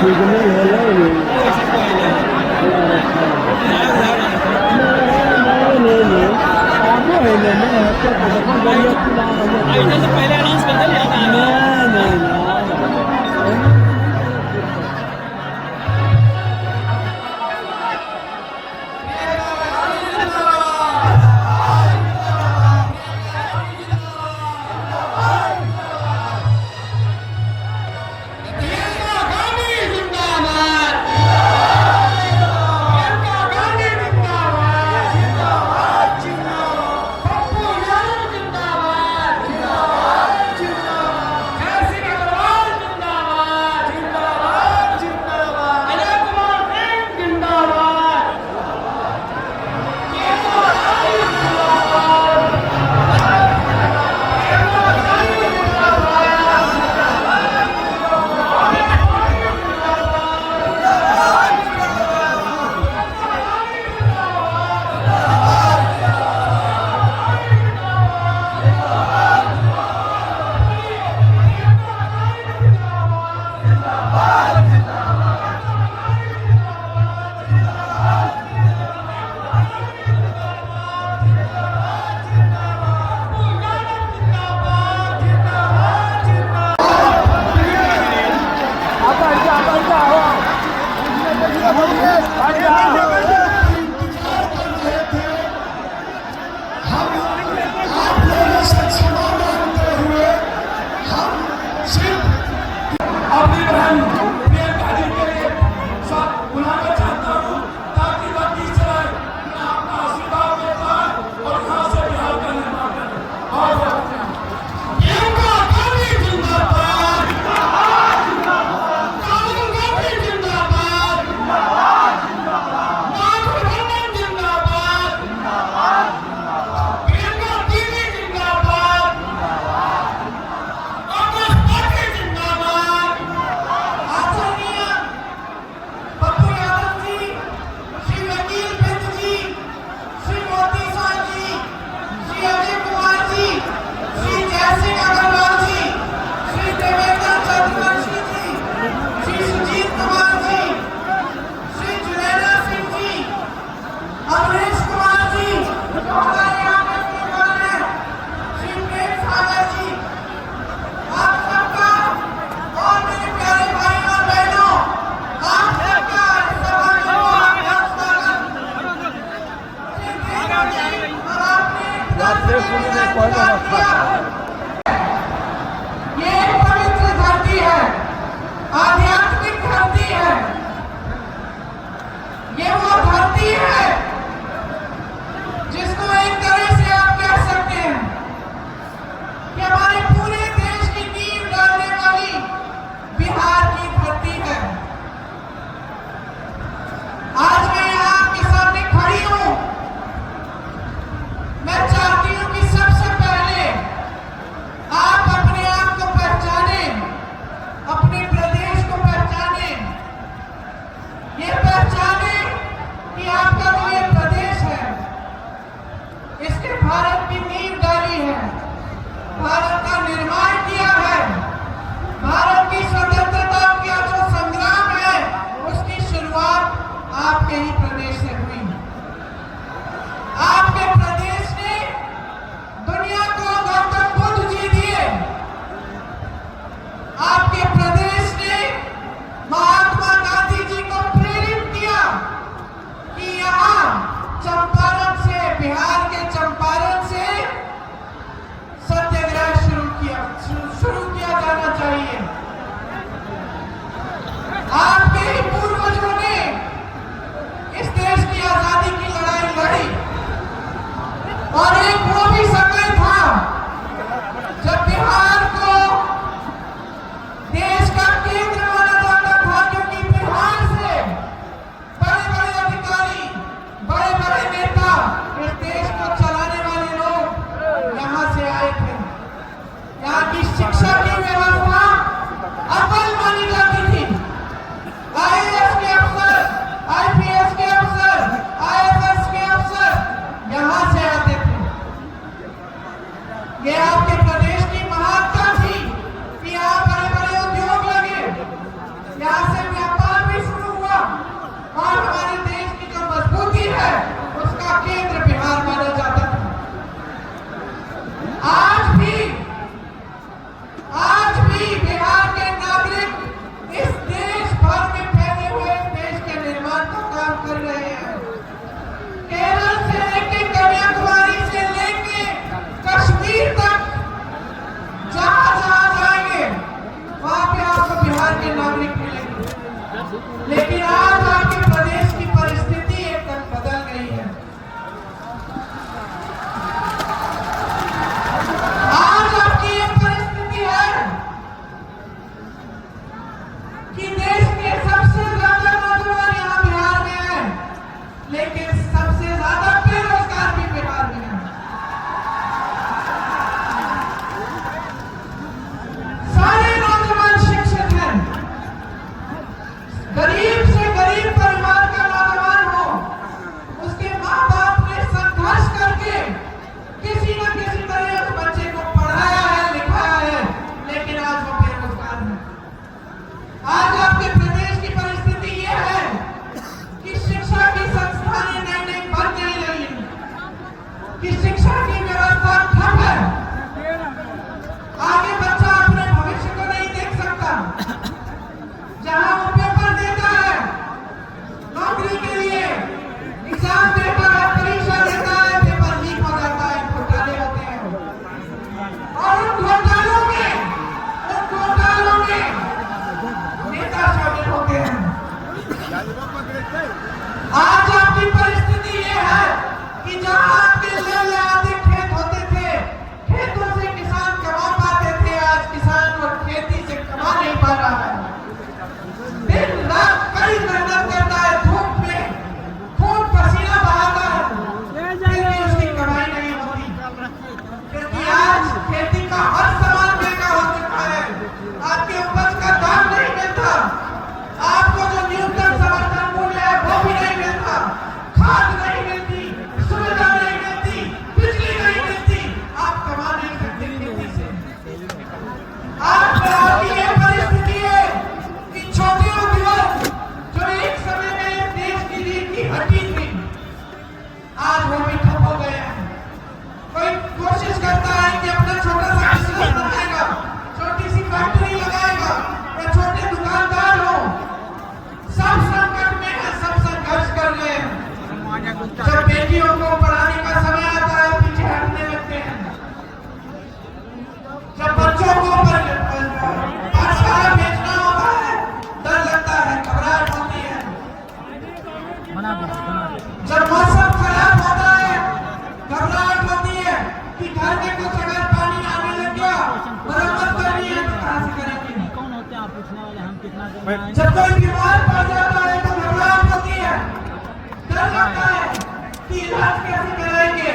पहले अनाउंस कर दे आज आपकी परिस्थिति ये है कि जहां आपके ले आधे खेत होते थे, खेतों से किसान कमा पाते थे, आज किसान और खेती से कमा नहीं पा रहा है। दिन रात कड़ी मेहनत करता है, धूप में खून पसीना बहाता है, फिर भी उसकी कमाई नहीं होती, क्योंकि आज खेती का हर सामान महंगा हो चुका है। आपके उपज का दाम नहीं मिलता, आपको जो न्यूनतम समर्थन मूल्य है वो भी नहीं मिलता, खाद नहीं मिलती, सुविधा नहीं मिलती, बिजली नहीं मिलती, आप कमा नहीं सकते खेती से। आपकी ये परिस्थिति है कि छोटे उद्योग जो एक समय में देश की रीढ़ की हड्डी थी, आज वो भी ठप हो गए हैं। कोई कोशिश करता है कि अपना छोटा सा बिजनेस बनाएगा, छोटी सी फैक्ट्री लगाएगा या छोटे दुकानदार हो, सब संकट में है, सब संघर्ष कर रहे हैं। जब बेटियों को पढ़ाने का समय आता है पीछे हटने लगते हैं, जब बच्चों को पाठशाला भेजना होता है डर लगता है, घबराहट होती है, जब मौसम खराब होता है घबराहट होती है कि घर में कुछ अगर पानी आने लग गया, मरम्मत करनी है तो कहां से करेंगे। कौन होते हैं आप पूछने वाले, हम कितना करना है? जब कोई बीमार पड़ जाता है तो घबराहट होती है, डर लगता है कि इलाज कैसे कराएंगे।